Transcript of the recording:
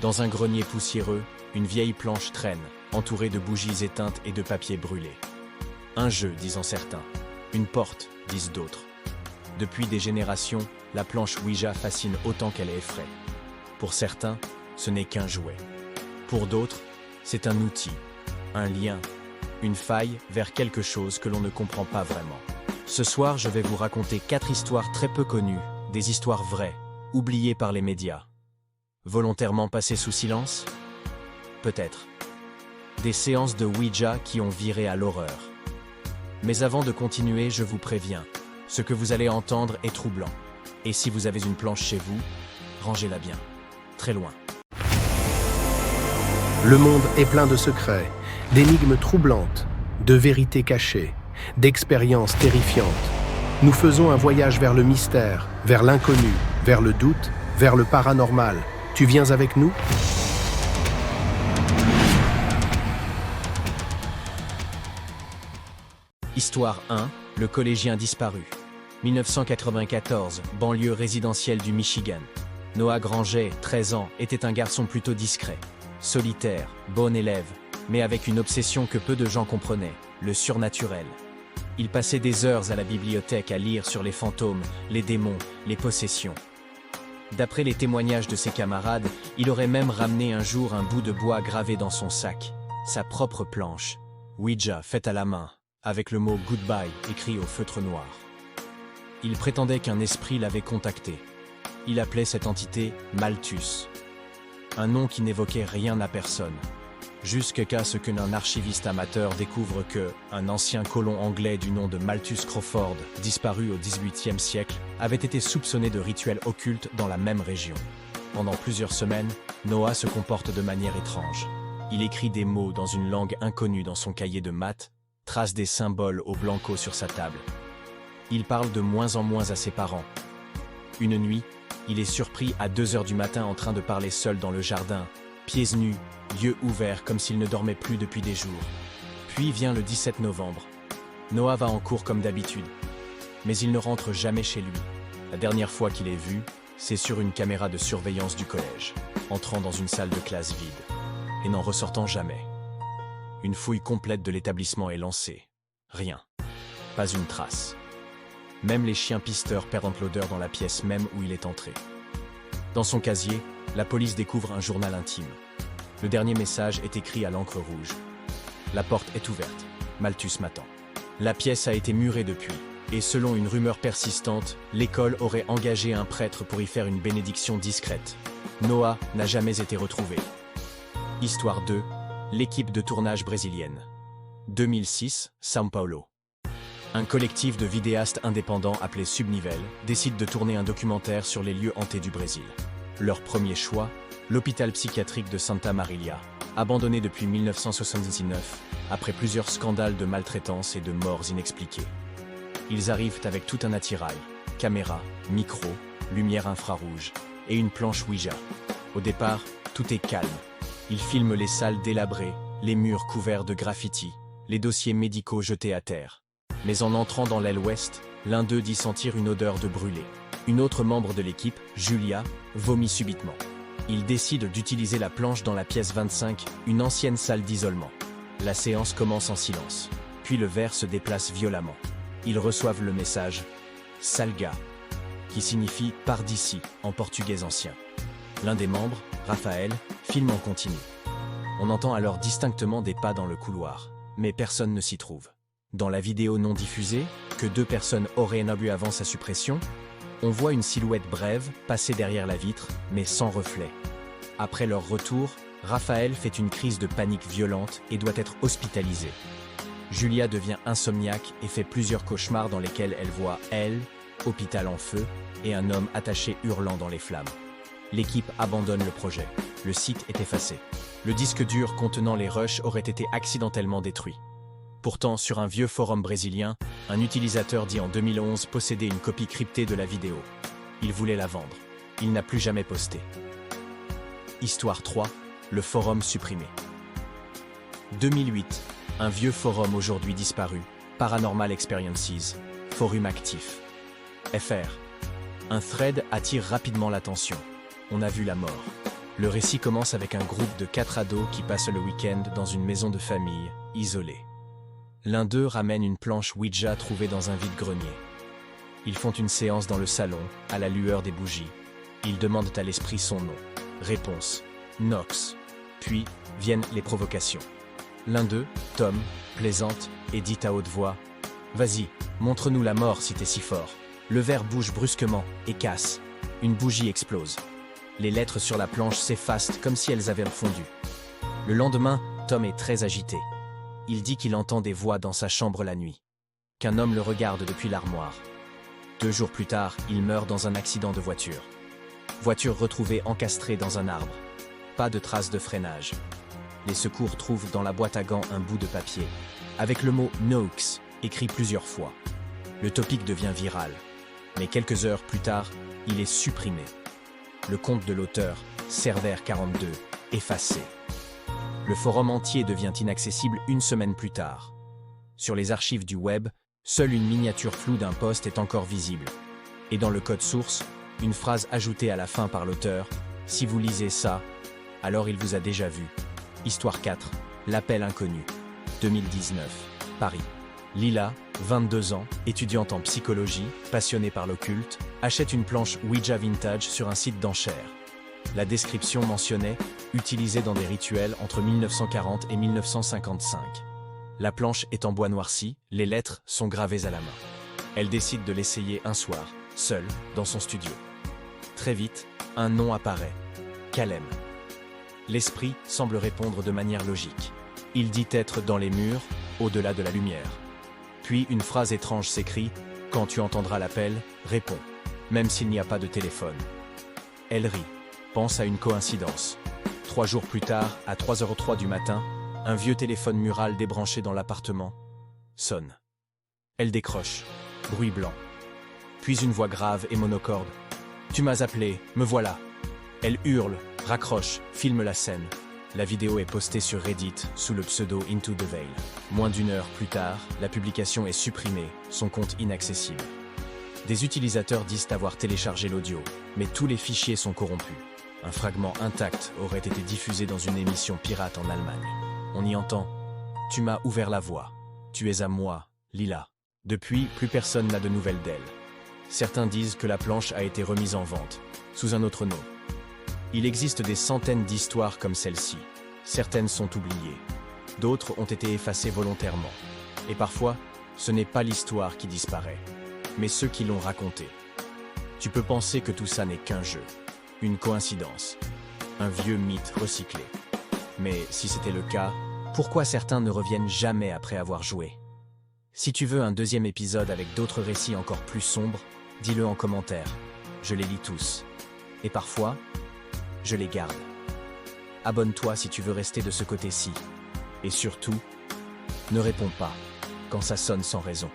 Dans un grenier poussiéreux, une vieille planche traîne, entourée de bougies éteintes et de papier brûlé. Un jeu, disent certains. Une porte, disent d'autres. Depuis des générations, la planche Ouija fascine autant qu'elle effraie. Pour certains, ce n'est qu'un jouet. Pour d'autres, c'est un outil, un lien, une faille vers quelque chose que l'on ne comprend pas vraiment. Ce soir, je vais vous raconter 4 histoires très peu connues, des histoires vraies, oubliées par les médias. Volontairement passées sous silence? Peut-être. Des séances de Ouija qui ont viré à l'horreur. Mais avant de continuer, je vous préviens, ce que vous allez entendre est troublant. Et si vous avez une planche chez vous, rangez-la bien, très loin. Le monde est plein de secrets, d'énigmes troublantes, de vérités cachées, d'expériences terrifiantes. Nous faisons un voyage vers le mystère, vers l'inconnu, vers le doute, vers le paranormal. Tu viens avec nous ? Histoire 1, le collégien disparu. 1994, banlieue résidentielle du Michigan. Noah Granger, 13 ans, était un garçon plutôt discret. Solitaire, bon élève, mais avec une obsession que peu de gens comprenaient, le surnaturel. Il passait des heures à la bibliothèque à lire sur les fantômes, les démons, les possessions. D'après les témoignages de ses camarades, il aurait même ramené un jour un bout de bois gravé dans son sac, sa propre planche, Ouija faite à la main, avec le mot « goodbye » écrit au feutre noir. Il prétendait qu'un esprit l'avait contacté. Il appelait cette entité Malthus. Un nom qui n'évoquait rien à personne. Jusqu'à ce qu'un archiviste amateur découvre qu'un ancien colon anglais du nom de Malthus Crawford, disparu au XVIIIe siècle, avait été soupçonné de rituels occultes dans la même région. Pendant plusieurs semaines, Noah se comporte de manière étrange. Il écrit des mots dans une langue inconnue dans son cahier de maths, trace des symboles au blanco sur sa table. Il parle de moins en moins à ses parents. Une nuit, il est surpris à 2 heures du matin en train de parler seul dans le jardin, pieds nus, yeux ouverts comme s'il ne dormait plus depuis des jours. Puis vient le 17 novembre. Noah va en cours comme d'habitude. Mais il ne rentre jamais chez lui. La dernière fois qu'il est vu, c'est sur une caméra de surveillance du collège, entrant dans une salle de classe vide, et n'en ressortant jamais. Une fouille complète de l'établissement est lancée. Rien. Pas une trace. Même les chiens pisteurs perdent l'odeur dans la pièce même où il est entré. Dans son casier, la police découvre un journal intime. Le dernier message est écrit à l'encre rouge. La porte est ouverte. Malthus m'attend. La pièce a été murée depuis, et selon une rumeur persistante, l'école aurait engagé un prêtre pour y faire une bénédiction discrète. Noah n'a jamais été retrouvé. Histoire 2, l'équipe de tournage brésilienne. 2006, São Paulo. Un collectif de vidéastes indépendants appelé Subnivel décide de tourner un documentaire sur les lieux hantés du Brésil. Leur premier choix, l'hôpital psychiatrique de Santa Marília, abandonné depuis 1979, après plusieurs scandales de maltraitance et de morts inexpliquées. Ils arrivent avec tout un attirail, caméra, micro, lumière infrarouge et une planche Ouija. Au départ, tout est calme. Ils filment les salles délabrées, les murs couverts de graffitis, les dossiers médicaux jetés à terre. Mais en entrant dans l'aile ouest, l'un d'eux dit sentir une odeur de brûlé. Une autre membre de l'équipe, Julia, vomit subitement. Ils décident d'utiliser la planche dans la pièce 25, une ancienne salle d'isolement. La séance commence en silence. Puis le verre se déplace violemment. Ils reçoivent le message « Salga », qui signifie « par d'ici » en portugais ancien. L'un des membres, Raphaël, filme en continu. On entend alors distinctement des pas dans le couloir, mais personne ne s'y trouve. Dans la vidéo non diffusée, que 2 personnes auraient vu avant sa suppression, on voit une silhouette brève passer derrière la vitre, mais sans reflet. Après leur retour, Raphaël fait une crise de panique violente et doit être hospitalisé. Julia devient insomniaque et fait plusieurs cauchemars dans lesquels elle voit elle, hôpital en feu, et un homme attaché hurlant dans les flammes. L'équipe abandonne le projet. Le site est effacé. Le disque dur contenant les rushs aurait été accidentellement détruit. Pourtant, sur un vieux forum brésilien, un utilisateur dit en 2011 posséder une copie cryptée de la vidéo. Il voulait la vendre. Il n'a plus jamais posté. Histoire 3, le forum supprimé. 2008, un vieux forum aujourd'hui disparu, Paranormal Experiences, forum actif. FR. Un thread attire rapidement l'attention. On a vu la mort. Le récit commence avec un groupe de 4 ados qui passent le week-end dans une maison de famille, isolée. L'un d'eux ramène une planche Ouija trouvée dans un vide-grenier. Ils font une séance dans le salon, à la lueur des bougies. Ils demandent à l'esprit son nom. Réponse: Nox. Puis viennent les provocations. L'un d'eux, Tom, plaisante et dit à haute voix: Vas-y, montre-nous la mort si t'es si fort. Le verre bouge brusquement et casse. Une bougie explose. Les lettres sur la planche s'effacent comme si elles avaient fondu. Le lendemain, Tom est très agité. Il dit qu'il entend des voix dans sa chambre la nuit. Qu'un homme le regarde depuis l'armoire. 2 jours plus tard, il meurt dans un accident de voiture. Voiture retrouvée encastrée dans un arbre. Pas de traces de freinage. Les secours trouvent dans la boîte à gants un bout de papier, avec le mot « Nox » écrit plusieurs fois. Le topic devient viral. Mais quelques heures plus tard, il est supprimé. Le compte de l'auteur, Server 42, effacé. Le forum entier devient inaccessible 1 semaine plus tard. Sur les archives du web, seule une miniature floue d'un post est encore visible. Et dans le code source, une phrase ajoutée à la fin par l'auteur: « Si vous lisez ça, alors il vous a déjà vu. » Histoire 4, L'appel inconnu. 2019, Paris. Lila, 22 ans, étudiante en psychologie, passionnée par l'occulte, achète une planche Ouija vintage sur un site d'enchères. La description mentionnait « utilisée dans des rituels entre 1940 et 1955 ». La planche est en bois noirci, les lettres sont gravées à la main. Elle décide de l'essayer un soir, seule, dans son studio. Très vite, un nom apparaît: Kalem. L'esprit semble répondre de manière logique. Il dit être dans les murs, au-delà de la lumière. Puis une phrase étrange s'écrit: « Quand tu entendras l'appel, réponds, même s'il n'y a pas de téléphone. » Elle rit, pense à une coïncidence. 3 jours plus tard, à 3h03 du matin, un vieux téléphone mural débranché dans l'appartement sonne. Elle décroche, bruit blanc. Puis une voix grave et monocorde: « Tu m'as appelé, me voilà. » Elle hurle, raccroche, filme la scène. La vidéo est postée sur Reddit sous le pseudo Into the Veil. Moins d'1 heure plus tard, la publication est supprimée, son compte inaccessible. Des utilisateurs disent avoir téléchargé l'audio, mais tous les fichiers sont corrompus. Un fragment intact aurait été diffusé dans une émission pirate en Allemagne. On y entend: « Tu m'as ouvert la voie. Tu es à moi, Lila. » Depuis, plus personne n'a de nouvelles d'elle. Certains disent que la planche a été remise en vente, sous un autre nom. Il existe des centaines d'histoires comme celle-ci. Certaines sont oubliées. D'autres ont été effacées volontairement. Et parfois, ce n'est pas l'histoire qui disparaît, mais ceux qui l'ont racontée. Tu peux penser que tout ça n'est qu'un jeu, une coïncidence, un vieux mythe recyclé. Mais si c'était le cas, pourquoi certains ne reviennent jamais après avoir joué? Si tu veux un 2e épisode avec d'autres récits encore plus sombres, dis-le en commentaire. Je les lis tous. Et parfois, je les garde. Abonne-toi si tu veux rester de ce côté-ci. Et surtout, ne réponds pas quand ça sonne sans raison.